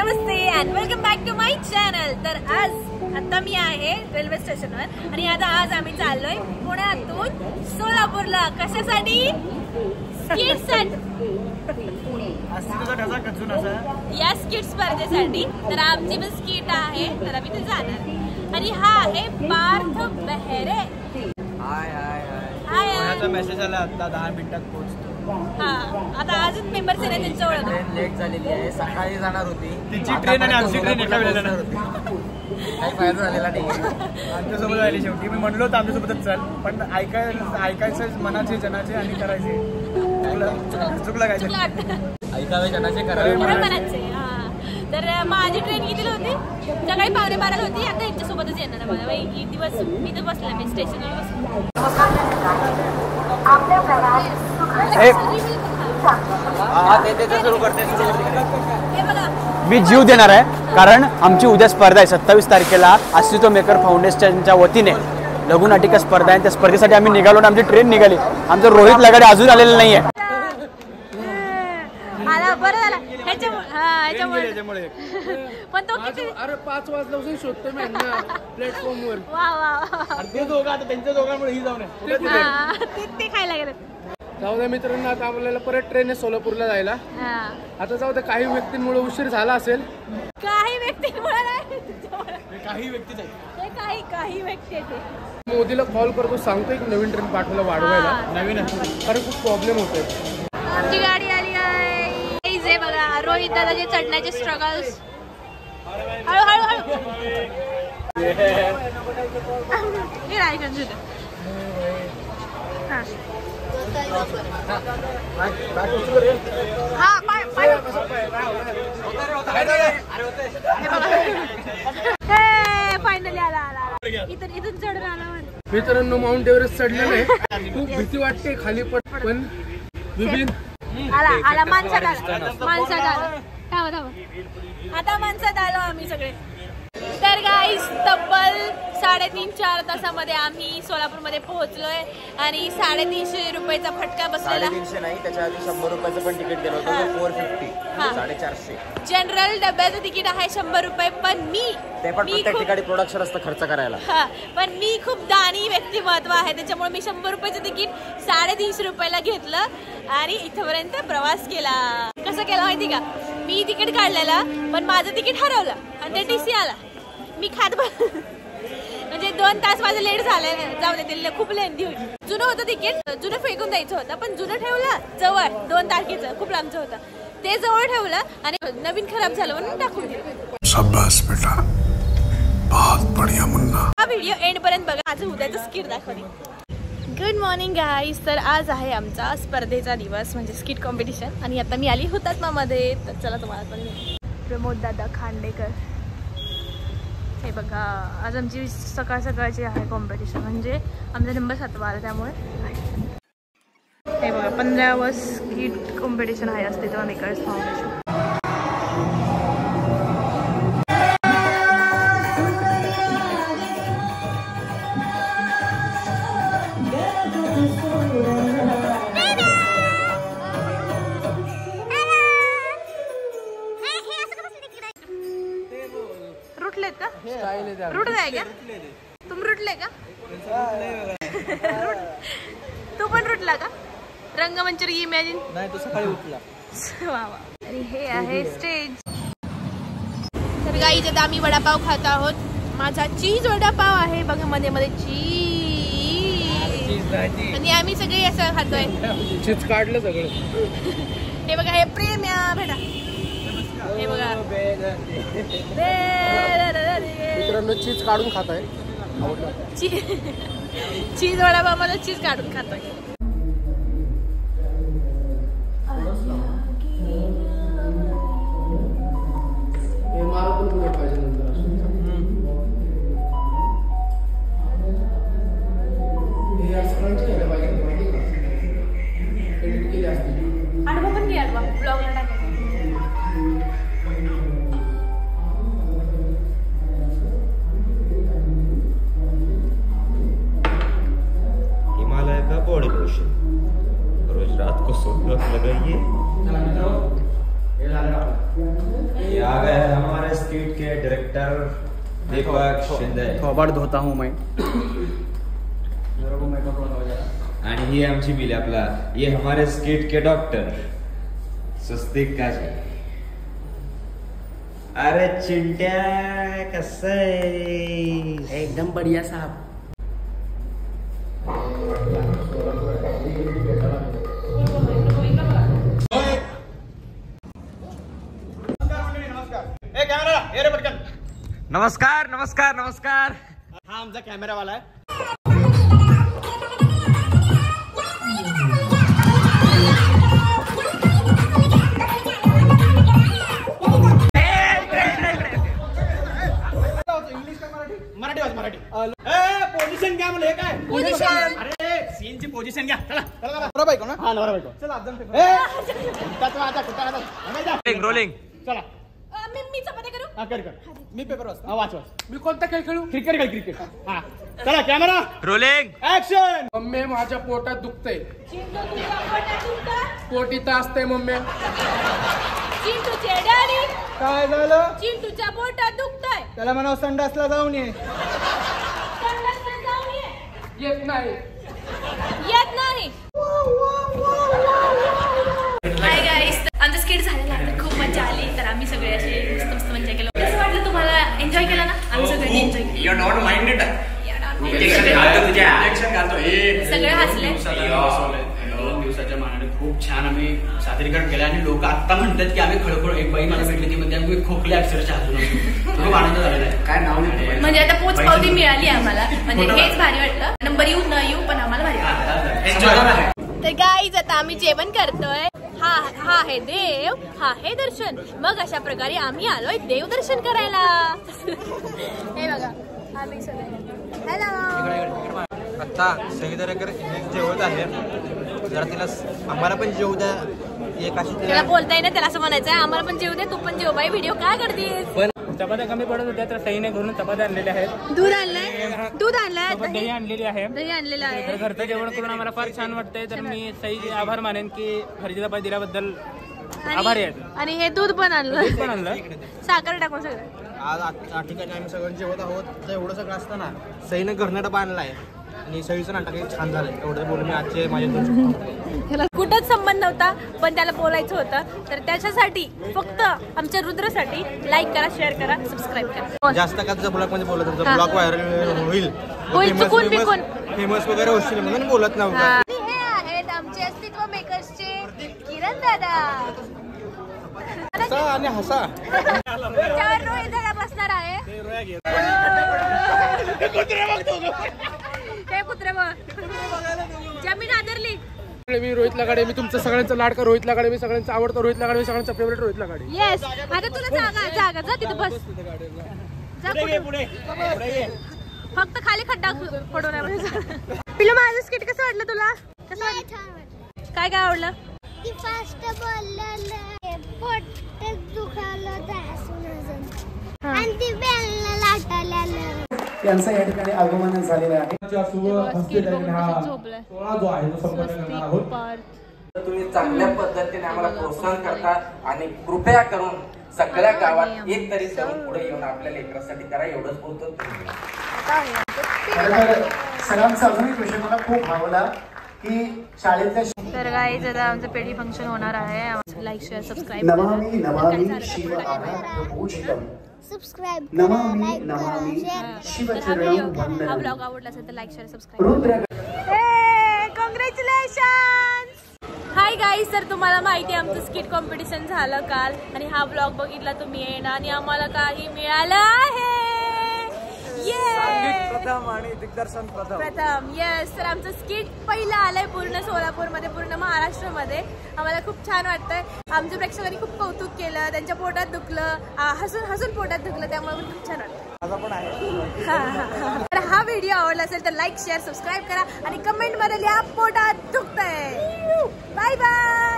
Namaste and welcome back to my channel. तर आज आता मी आहे रेल्वे स्टेशनवर आणि आता आज आम्ही चाललोय पुण्यातून सोलापूरला। कशासाठी? या स्किट स्पर्धेसाठी। तर आमची पण स्किट आहे, तर आम्ही ते जाणार। आणि हा आहे पार्थ बेहेरे। हाय हाय हाय हाय। मेसेज आला आता 10 मिनिटात पोहोचतो। हा आता अजून मेंबर्स आहे त्यांच्या ओळख। ट्रेन लेट झालेली आहे, सकाळी जाणार होती तिची ट्रेन आणि आमची ट्रेन एका वेळेला जाणार होती। काही फायदा झालेला नाही। आमच्यासोबत आली शेवटी। मी म्हणलो होतं आमच्यासोबतच चल, पण ऐकायचं मनाचे जनाचे आणि करायचे चुकलं काय ऐकावे जनाचे करावे मनाचे। तर माझी ट्रेन कितीला होती? सकाळी 11:15 होती। आता यांच्यासोबतच येणार मला बाई दिवस। मी तर बसला मी स्टेशनवर मी जीव देणार आहे, कारण आमची उद्या स्पर्धा आहे 27 तारखेला अस्तित्व मेकर फाउंडेशनच्या वतीने लघुनाटिका स्पर्धा आहे। त्या स्पर्धेसाठी आम्ही निघालो आणि आमची ट्रेन निघाली। आमचं रोहित लगाडे अजून आलेलं नाहीये। बरं झालं ह्याच्यामुळे पण तो किती अरे 5 वाजल्यापासून शोधतो मी प्लॅटफॉर्मवर। वा वा ते दोघं आता त्यांच्या दोघांमुळे ही जाऊन ते खायला गेले। जाऊ द्या मित्रांनो, आता आपल्याला परत ट्रेन आहे सोलापूरला जायला। आता जाऊ द्या, काही व्यक्तींमुळे उशीर झाला असेल। काही व्यक्तींमुळे नाही, काही व्यक्तीच आहे, काही व्यक्ती आहे। मोदीला कॉल करतो, सांगतो एक नवीन ट्रेन पाठवायला वाढवायला। नवीन कारण खूप प्रॉब्लेम होतोय। आमची गाडी आली आहे बघा। रोहित दादाचे चढण्याचे स्ट्रगल्स। हळू फायनली आला इथून चढून आला। मित्रांनो, माउंट एव्हरेस्ट चढलेलं आहे, खूप भीती वाटते खाली पण विभिन्न आला माणसात आलो। आता माणसात आलो आम्ही सगळे। तर गाईस, तब्बल 3.5-4 तासामध्ये आम्ही सोलापूरमध्ये पोहोचलोय आणि 350 रुपयाचा फटका बसलेला। 350 नाही, त्याच्या आधी 100 रुपयाचं पण तिकीट गेलं होतं, 450 450। जनरल डब्याचं तिकीट आहे 100 रुपये, पण ते पण प्रत्येक ठिकाणी प्रोडक्शन असतं खर्च करायला। पण मी खूप दानी व्यक्तिमत्व आहे, त्याच्यामुळे मी 100 रुपयाचं तिकीट 350 रुपयाला घेतलं आणि इथपर्यंत प्रवास केला। कसं केलं माहिती का? मी तिकीट काढलेला, पण माझं तिकीट हरवलं आणि ते TC आला। मी म्हणजे 2 तास माझं लेट झालंय। जाऊ दे, ते खूप लेंदी होईल। जुनं होतं तिकीट, जुनं फेकून द्यायचं होतं, पण जुनं ठेवलं जवळ 2 तारखेचं, खूप लांबचं होतं ते जवळ ठेवलं आणि नवीन खराब झालं म्हणून टाकून दिलं। शाबाश बेटा, बहुत बढ़िया मुन्ना। हा व्हिडिओ एंड पर्यंत बघा, आज उद्याचं स्किट दाखवते। Good morning guys. तर आज आहे आमचा स्पर्धेचा दिवस, म्हणजे स्किट कॉम्पिटिशन। आणि आता मी आली हुतात्मामध्ये, तर चला तुम्हाला पण प्रमोद दादा खांडेकर। हे बघा, आज आमची सकाळची आहे कॉम्पिटिशन, म्हणजे आमचा नंबर 7वा आला, त्यामुळे हे बघा 15व स्किट कॉम्पिटिशन आहे अस्तित्व मेकर्स फाउंडेशन। रुटलेत का? रुटले का? तुम रुटले का? तू पण रुटला का? रंगमंचर इमॅजिन नाही, तो सकाळी उठला। आणि हे आहे स्टेज। तर गाईज, आता आम्ही वडापाव खात आहोत। माझा चीज वडापाव आहे बघा, मध्ये चीज आणि आम्ही सगळे असं खातोय। चीज काढलं सगळं। हे बघा, हे प्रेम या भेटा। हे बघा मित्रांनो, चीज काढून खाताय। चीज वडापाव मला चीज काढून खातोय। आडवा पण घे, आडवा ब्लॉगला टाकायचं। हिमालय का बॉडी लोशन। गए हैं हमारे स्किट के डायरेक्टर दीपक शिंदे. थोबाड धोता हूँ मैं. मेरे को मेकअप हो जाएगा. आणि ही आमची मिली आपला ये हमारे स्किट के डॉक्टर स्वस्तिक काजी. अरे चिंट्या कसं आहे? एकदम बढ़िया साहब. नमस्कार नमस्कार नमस्कार. हा आमचा कॅमेरावाला आहे. मराठी. पोझिशन घ्या म्हणलं. हे काय पोझिशन? अरे सीनची पोझिशन घ्या. चला नवरा बायको ना. हा नवरा बायको. चला रोलिंग. चला मी चपात्या करू. हा कर. मी पेपर वाच. मी कोणता खेळ खेळू? क्रिकेट. हा चला कॅमेरा रोलिंग ऍक्शन. मम्मी माझ्या पोटात दुखतंय. चिंटू तुझ्या पोटात दुखतं? पोटी असते मम्मी. चिंटूचे डॅडी, काय झालं? चिंटूच्या पोटात दुखतंय. त्याला म्हणा संडासला जाऊन ये. संडासला जाऊन ये. येत नाही. येत नाही. हाय गाईस, आमचं स्किट झालेलं आहे. खूप मजा आली. तर आम्ही सगळे असे मस्त मजा केलं. कसं वाटलं तुम्हाला? एन्जॉय केला ना? आम्ही सगळ्यांनी एन्जॉय केलं. You not minded. सगळे हसले. 2 दिवसाच्या मानाने खूप छान आम्ही सादरीकरण केलं आणि लोक आता म्हणतात की आम्ही खळखळ. एक बाई मला भेटली ती म्हणते आम्ही खोकले अक्षरशः हसून. खूप आनंद झालेला आहे. काय नाव नाही म्हणजे आता पोच पावती मिळाली आम्हाला. म्हणजे हेच भारी वाटलं. नंबर येऊ न येऊ पण आम्हाला भारी वाटलं. तर गाईज आता आम्ही जेवण करतोय. हा आहे देव, हा आहे दर्शन. मग अशा प्रकारे आम्ही आलोय देवदर्शन करायला. हे बघा आम्ही सगळे. हॅलो. आता सगळीकडे जेवत आहे. जरा तिला आम्हाला पण जेवू द्या. एक अशी त्याला बोलताय ना, त्याला असं म्हणायचंय आम्हाला पण जेवू दे, तू पण जेव बाई. व्हिडिओ काय करतेस? चपात्या कमी पडत होत्या तर सईने घरून चपात्या आणलेल्या आहेत. दूध आणलंय. दही आणलेली आहे. दही आणलेलं आहे. तर घरचं जेवण करून आम्हाला फार छान वाटतंय. तर मी सईचे आभार मानेन की घरची चपाती दिल्याबद्दल आभारी आहेत. आणि हे दूध पण आणलं. दूध पण आणलं. साखर टाकून सगळं. आज या ठिकाणी आम्ही सगळं जेवत आहोत. तर एवढं सगळं असताना सईनं घरनं डबा आणला आहे आणि सईचं नाटक छान झालंय. एवढं बोलून मी आजचे माझे कुठंच संबंध नव्हता पण त्याला बोलायचं होतं. तर त्याच्यासाठी फक्त आमच्या रुद्रसाठी लाईक करा, शेअर करा, सबस्क्राईब करा. जास्त का तुझ्या ब्लॉग मध्ये बोलत तुझा ब्लॉग व्हायरल होईल. चुकून बिकून फेमस वगैरे होशील म्हणून बोलत नव्हतं. हे आहेत आमचे अस्तित्व मेकर्सचे किरण दादा. आणि हसा. त्यावर रोहित दादा बसणार आहे. हे कुत्रे बघ. जमीन आदरली. मी रोहित लगाडे. मी तुमचं सगळ्यांचं लाडका रोहित लगाडे. मी सगळ्यांचा आवडतो रोहित लगाडे. मी सगळ्यांचा फेवरेट रोहित लगाडे. येस. आता तुला जागा जा तिथं बस. जा पुढे. फक्त खाली खड्डा पडू नये. पिलू माझं स्किट कसं वाटलं तुला? कसं वाटलं? काय आवडलं? फास्ट बोललेलं पोट दुखावलं आणि ती बेलनं लाटायला. यांचं या ठिकाणी आगमन झालेलं आहे. तुम्ही चांगल्या पद्धतीने आम्हाला प्रोत्साहन करता आणि कृपया करून सगळ्या गावात एक तरी तरुण पुढे येऊन आपल्या लेकरासाठी करा. एवढंच बोलतो. सगळ्यांचा अजून एक विषय मला खूप आवडला की शाळेतल्या. तर गाईज आता आमचं पेढी फंक्शन होणार आहे. लाईक शेअर सबस्क्राईब नमामि शिव आराधपूजितम्. सबस्क्राईब नमामि शिव चरणं वंदनम्. हा ब्लॉग आवडला असेल तर like share subscribe. Congratulation. Hi guys, तर तुम्हाला माहिती आहे आमचं स्किट कॉम्पिटिशन झालं काल आणि हा ब्लॉग बघितला तुम्ही आणि आम्हाला काही मिळालं आहे. प्रथम आणि दिग्दर्शन प्रथम. येस. तर आमचं स्किट पहिलं आलंय पूर्ण सोलापूरमध्ये, पूर्ण महाराष्ट्रामध्ये. आम्हाला खूप छान वाटतंय. आमच्या प्रेक्षकांनी खूप कौतुक केलं. त्यांच्या पोटात दुखलं, हसून पोटात दुखलं. त्यामुळे पण खूप छान वाटतं. तर हा व्हिडिओ आवडला असेल तर लाईक शेअर सबस्क्राईब करा आणि कमेंट मध्ये लिहा पोटात दुखतंय. Bye bye.